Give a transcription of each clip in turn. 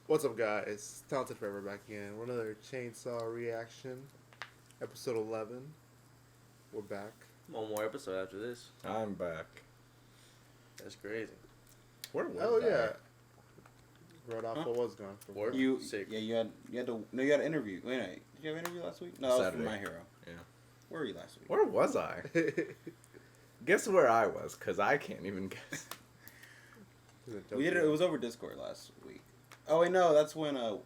What's up, guys? Talented Forever back again. We're another Chainsaw reaction, episode 11. We're back. One more episode after this. I'm back. That's crazy. Where was Oh I? yeah. Rodolfo was gone for Work? work. Sick. You had an interview. Wait, did you have an interview last week? No, that was Saturday. from My Hero. Yeah. Where were you last week? Where was I? Guess where I was, because I can't even guess. We did it. It was over Discord last week. Oh wait, no, that's when it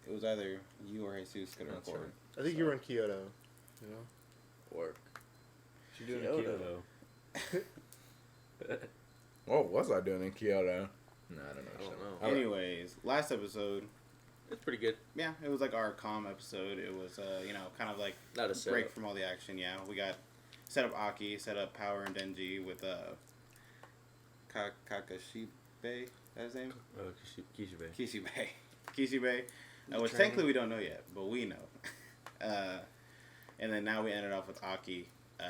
was either you or Jesus could That's record. I think you were in Kyoto. You know. Work. What you doing in Kyoto? What was I doing in Kyoto? No, I don't know. I don't know. All right. Anyways, last episode, It's pretty good. yeah, it was like our calm episode. It was kind of like Not a break setup. from all the action. Yeah, we got set up Aki, set up Power and Denji with Kakashibe. Is that his name? Kishibe. Kishibe, which technically we don't know yet, but we know. And then now we ended off with Aki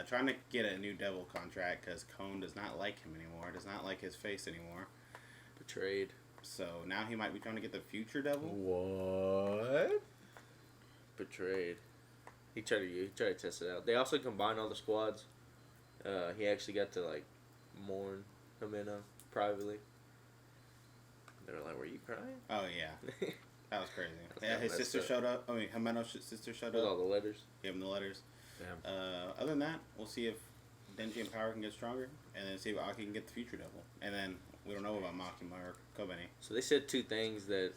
trying to get a new devil contract because Cone does not like him anymore, does not like his face anymore. Betrayed. So now he might be trying to get the future devil. What? Betrayed. He tried to test it out. They also combined all the squads. He actually got to like mourn Himeno privately. They were like, "Were you crying?" Oh yeah, that was crazy. That's Yeah, kinda his messed sister up. showed up. I mean, Himeno's sister showed With all up. the letters. Gave him the letters. Damn. Other than that, we'll see if Denji and Power can get stronger, and then see if Aki can get the future devil. And then we don't know about Makima or Kobeni. So they said two things that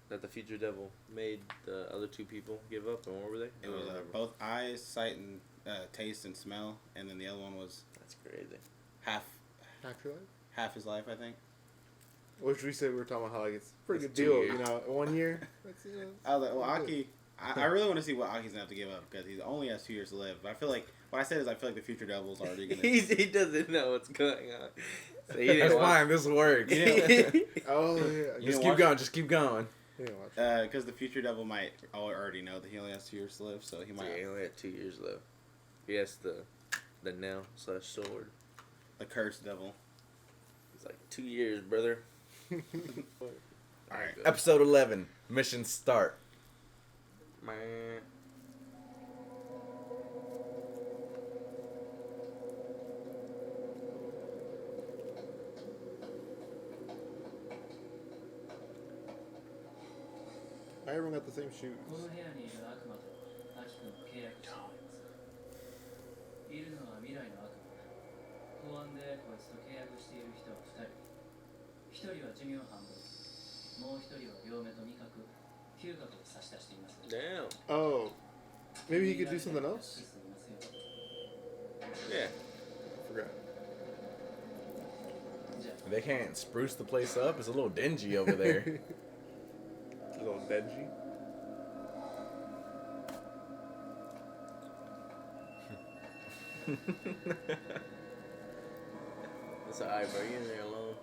that the future devil made the other two people give up, and what were they? It was both eyes, sight, and taste and smell, and then the other one was That's crazy. half Afterlife? his life, I think. Which we said we were talking about how like it's a pretty That's good 2 deal. years. You know, 1 year. That's, you know, I was like, well, pretty good. Aki, I really want to see what Aki's gonna have to give up because he only has 2 years to live. But I feel like what I said is I feel like the future devil's already gonna. He doesn't know what's going on. So he That's didn't watch. fine. This works. Oh yeah. You Just didn't keep watch going. Just keep going. You didn't watch it. Because the future devil might already know that he only has 2 years to live, so he might Yeah, he only had 2 years left. He has the nail/sword. the cursed devil. It's like 2 years, brother. All right. Episode 11. Mission start. Man. Why everyone got the same shoes? この部屋にいる悪魔とアキ君を契約しているいるのは未来の悪魔だ。公安でこいつと契約している人は2人。1人は寿命半分、もう1人は両目と味覚、嗅覚を差し出しています。 Damn. Oh, maybe he could do something else. Yeah. I forgot. They can't spruce the place up. It's a little dingy over there. A little Denji. That's alright, bro. You're in there alone.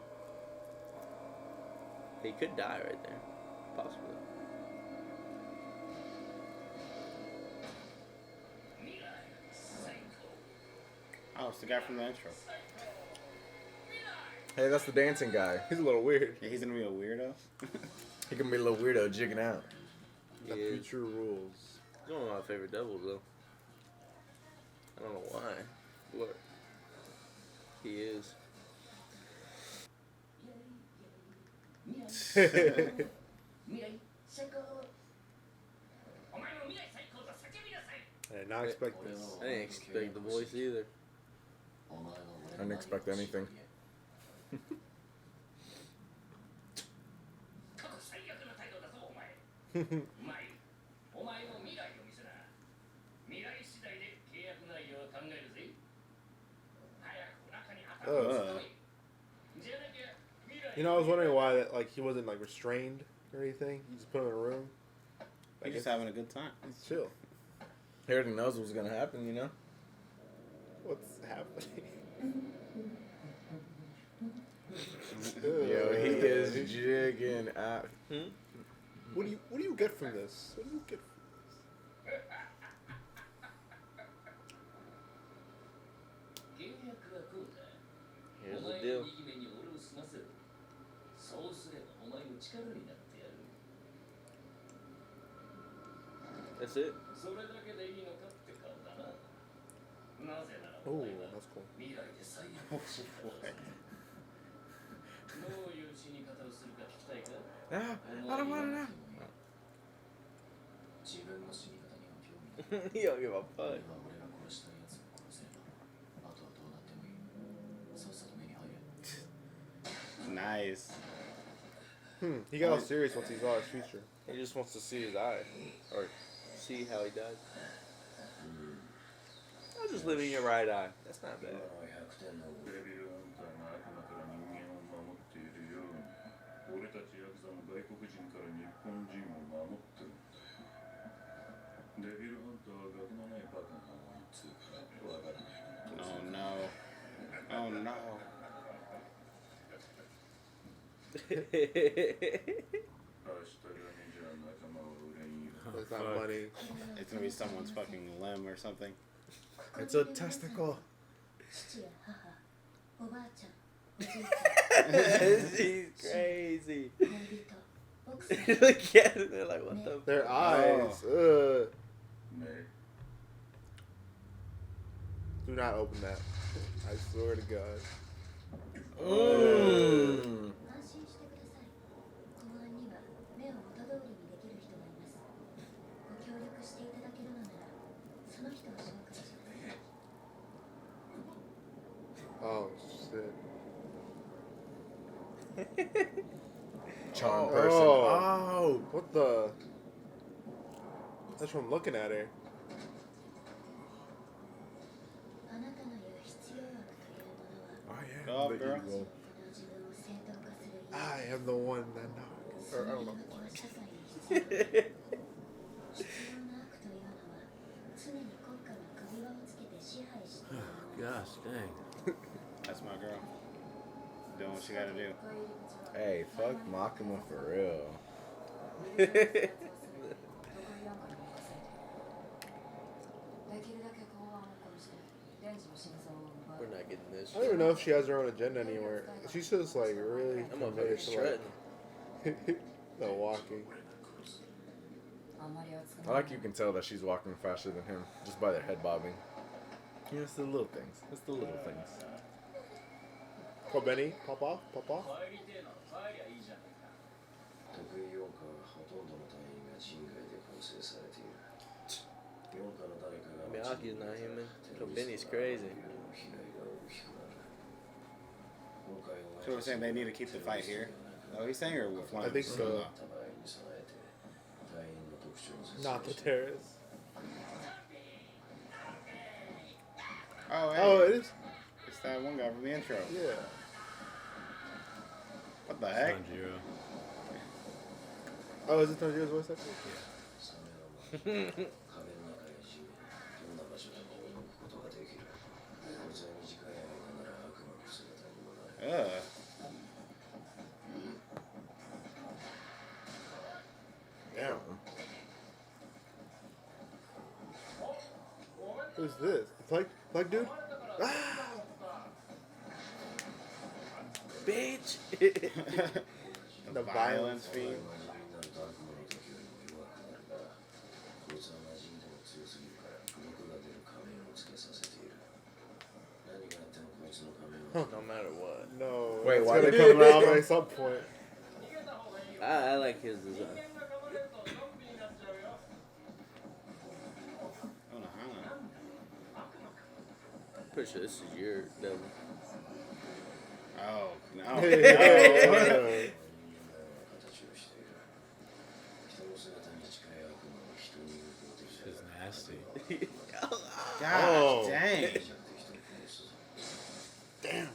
He could die right there. Possibly. Oh, it's the guy from the intro. Hey, that's the dancing guy. He's a little weird. Yeah, he's gonna be a weirdo. He can be a little weirdo jigging out. The Yeah. future rules. He's one of my favorite devils, though. I don't know why. What? He is. I did not expect this. I didn't expect the voice either. I didn't expect anything. Oh. You know, I was wondering why that like he wasn't like restrained or anything. You just put him in a room. He's just having a good time. He's chill. He already knows what's gonna happen, you know? What's happening? Yo, he is jigging out. What do you get from this? What do you get from this? Here's the deal. That's it. それだけでいいのかって顔だな。なぜなら Oh, お前は that's cool. 未来で最悪の死に方をする。どういう死に方をするか聞きたいか？ Ah, I don't want to know. 自分の死に方には興味ない。 He don't give a fuck. 今俺が殺したやつを殺せれば、あとはどうなってもいい。さっさと目に入れ。 Nice. He got all serious once he saw his future. He just wants to see his eye or see how he died. I'm just living your right eye. That's not 今 bad. の100点のデビルハンターが悪魔から人間を守っているように、俺たちヤクザも外国人から日本人を守ってるんだ。デビルハンターは学のないバカなもんつうか、わかるね。 Oh no. Oh no. 明日がねじゃあ仲間は売れんよ。 That's not fuck. money. It's gonna be someone's fucking limb or something. It's a testicle. 父や母、おばあちゃん、おじいち He's crazy. ゃん、恋人、奥さん、 Look at it. They're like, what the? Their eyes. Ugh. ね。 Do not open that. I swear to God. Mm. 安心してください。公安には目を元通りにできる人がいます。ご協力していただけるのなら、その人を紹介します。 Oh shit. Charm Oh. person. Oh. What the? That's from looking at her. あなたの言う必要悪というものは、 Oh yeah. Go up, the girl. eagle. 自分を正当化する I am the one that knows. そ Or I の don't 言い know. 訳は社会に必要ない必要な悪というのは常に国家が首輪をつけて支配しているもの Gosh dang. That's my girl. Doing what she gotta do. Hey, fuck Makima for real. We're not getting this. I don't even know if she has her own agenda anywhere. She's just like really I'm committed motherfucking to strutting. the walking. I like you can tell that she's walking faster than him just by their head bobbing. You know, it's the little things. It's the little things. Oh, Benny, pop off, pop off. 帰りてえなら帰りゃいいじゃねえか。得意4課はほとんどの隊員が人外で構成されている。4課の誰かが Miyagi's not human. So Benny's crazy. So we're saying they need to keep the fight here? Is that what he's saying, or with one I of think them? so. Not the terrorists. Oh, hey. Oh, it is. It's that one guy from the intro. Yeah. What the heck? Tanjiro. Oh, is it Tanjiro's voice actor? Ugh. Damn. Who's this? Like dude? Ah! Bitch. The violence fiend. No matter what. No. Wait, it's why gonna they come put it out in? at some point. I like his design. Oh, no, Pretty sure this is your devil. oh no. Yeah. It's nasty. God Oh. dang. Damn.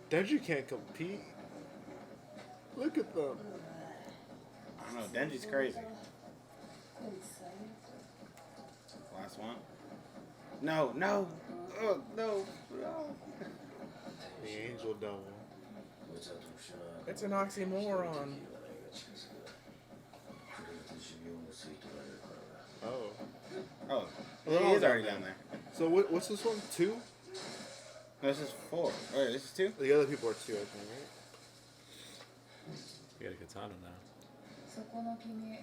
Denji can't compete. Look at them. I don't know. Denji's crazy. Last one. No, no. Oh, no. No. The angel devil. It's an oxymoron. Oh. Oh, Well, he all is down already there. down there. So what's this one? 2? No, this is 4. Wait, this is 2? The other people are 2, I think, right? You got a katana now. そこの君、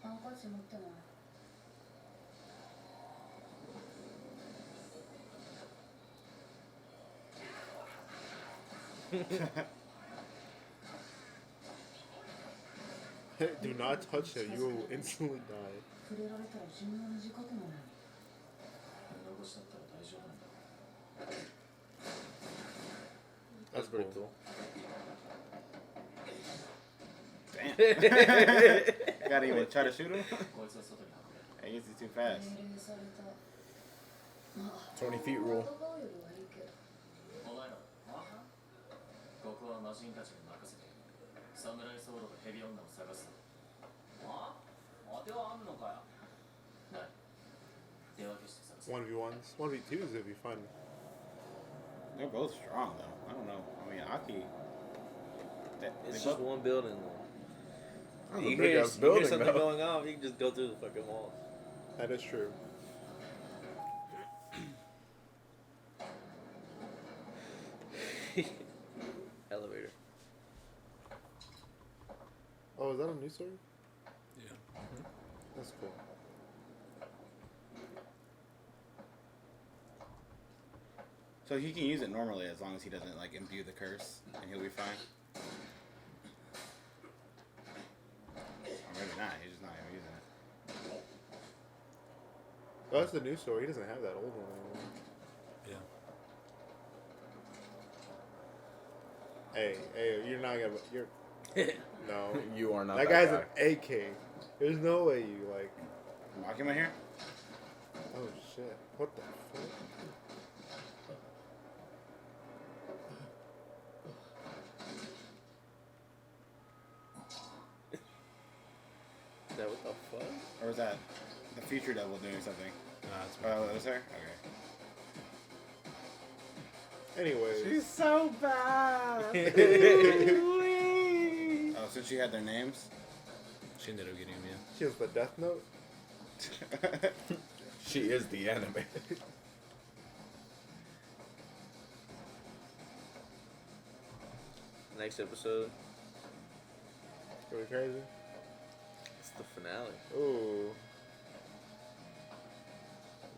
ハンカチ持ってない。Do not touch him. You will instantly die. 触れられたら重要な時刻なのに。残しだったら大丈夫なんだ。 That's pretty cool. Damn. Gotta even try to shoot him? こいつは外に運べ。 I guess he's too fast. 命令された。まあ、 20 feet rule. 戦うよりはいいけど。お前ら、ここは魔人たちに任せて。サムライソードとヘビ女を探す。あ？当てはあんのかよ。ない。手分けして探す。 1v1s. 1v2s if you find. They're both strong, though. I don't know. I mean, Aki. It's just one building though. That's a You big hear, ass you hear building, something though. going off, you can just go through the fucking wall. That is true. Elevator. Oh, is that a new story? Yeah. That's cool. So he can use it normally as long as he doesn't, like, imbue the curse, and he'll be fine. Or maybe not. He's just not even using it. Oh, that's the new story. He doesn't have that old one anymore. Yeah. Hey, you're not gonna. You're no. You are not That that guy's guy. an AK. There's no way you like. Lock him in here? Oh shit! What the fuck? Is that what the fuck? Or was that the future devil doing something? Nah, it's Oh, that was her? Okay. Anyways. so bad. Oh, since she had their names? She ended up getting him, yeah. She has the Death Note. She is the anime. Next episode, Are we crazy? it's the finale. Ooh.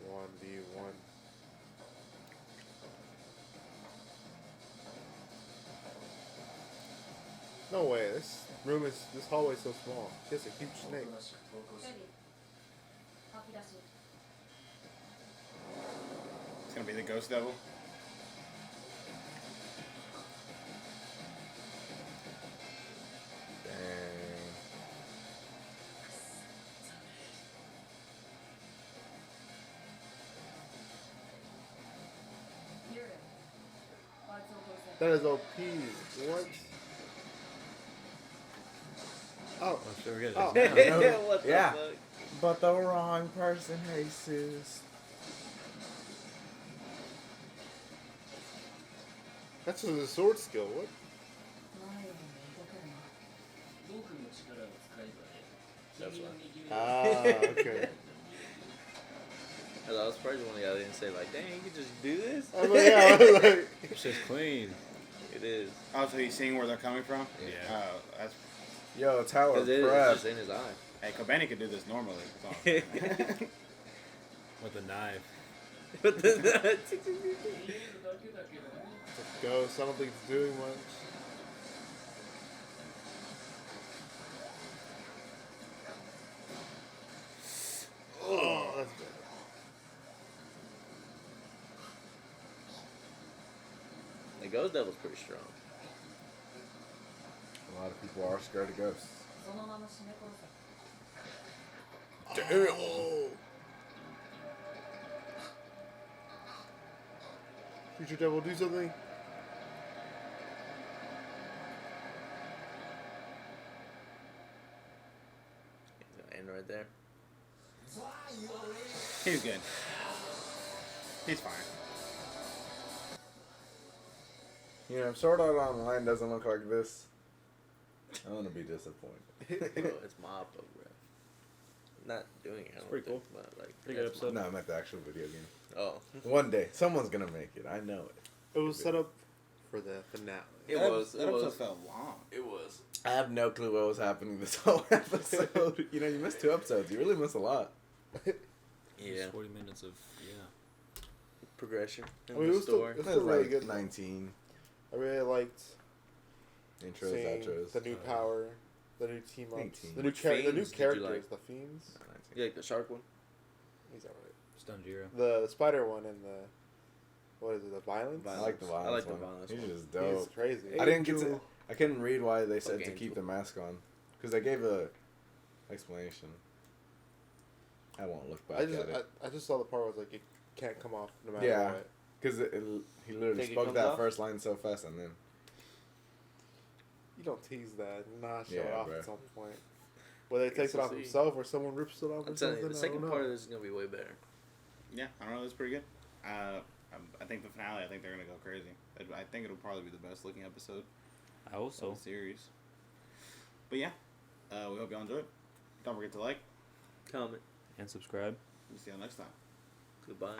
1v1. No way. This hallway's so small. She has a huge snake. なし投稿しレディ吐き出し It's gonna be the ghost devil? Dang. That is OP. What? Oh. Oh, sure, we get it. Oh. No. What the Yeah. fuck? But the wrong person, Jesus. That's just a sword skill. What? 前よりも動けるな。僕の力を使えば That's 君を fine. 握る Ah, okay. I was surprised when y'all didn't say like, dang, you could just do this. I was like, yeah, I was like, Shit's clean. It is. Oh, so he's seeing where they're coming from? Yeah. Oh, that's... Yo, tower Because it is prep. just in his eye. Hey, Kobani could do this normally. That's all I'm saying. With a knife. But the, 見えるだけだけどね it's a ghost. I don't think it's doing much. Oh, that's bad. the Ghost Devil's pretty strong. A lot of people are scared of ghosts. そのまま締め殺せ。 Damn. Oh. Future Devil, do something. He's gonna end right there. He's good. He's fine. You know, if Sword Art Online doesn't look like this, I'm gonna be disappointed. Bro, it's Mappa, bro. Not doing it. I don't pretty think, but like, Pretty good that's episode. No, I meant the actual video game. Mappa. Oh, One day, someone's gonna make it. I know it. It was set up for the finale. it That- was. That It episode was. felt long. It was. I have no clue what was happening this whole episode. You know, you missed 2 episodes. You really missed a lot. Yeah. 40 minutes of, yeah. Progression. In I mean, it the was still, story. it's It still was really like good. 19. I really liked Intros, seeing outros. the new power, the new team ups, 18. the new Which the new Fiends did you characters, like? the fiends. You like the shark one? He's alright. Stunjiro. The spider one and the what is it? The violence. I like the violence I like the one. violence He's one. just He's dope. crazy. I didn't get to. I couldn't read why they said to Angel. keep the mask on, because they gave a explanation. I won't look back I just at it. I just saw the part where it was like it can't come off no matter Yeah. what. Because he literally Think it spoke comes that off? first line so fast, and then You don't tease that, not show Yeah, it off bruh. at some point. Whether he Guess takes it we'll off see. himself or someone rips it off I'm or telling something. you, the I second don't part know. of this is gonna be way better. Yeah, I don't know. It's pretty good. I think the finale. I think they're gonna go crazy. I think it'll probably be the best looking episode I hope of so. the series. But yeah, we hope y'all enjoyed. Don't forget to like. Comment. And subscribe. We'll see y'all next time. Goodbye.